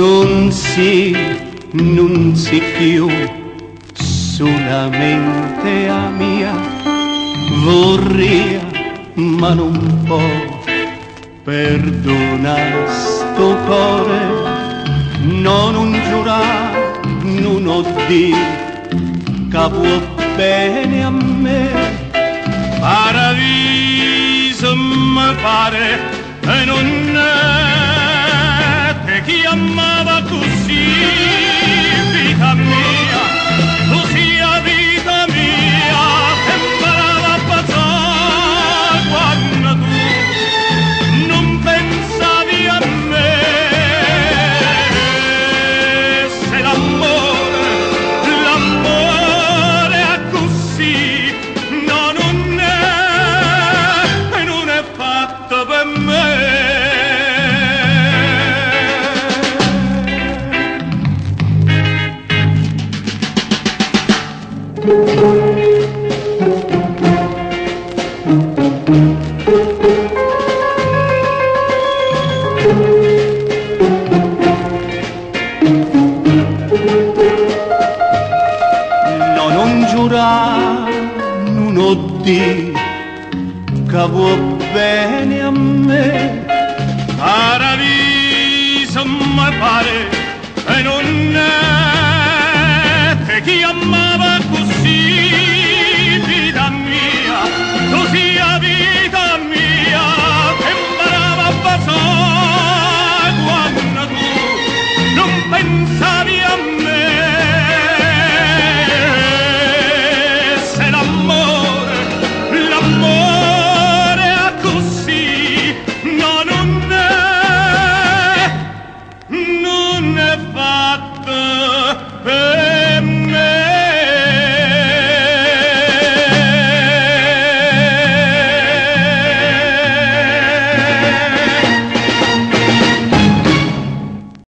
non si più solamente a mia, vorria ma non può perdonare sto cuore, no, non giurare, non ho dire che può bene a me. Paradiso mi pare e non è te chi amava così, vita mia, così a vita mia, che imparava a passare quando tu non pensavi a me. Se l'amore è così, no, non è fatto per me. No, non giurare, non ho dire che vuoi bene a me. Paradiso mi pare e non è te chi amava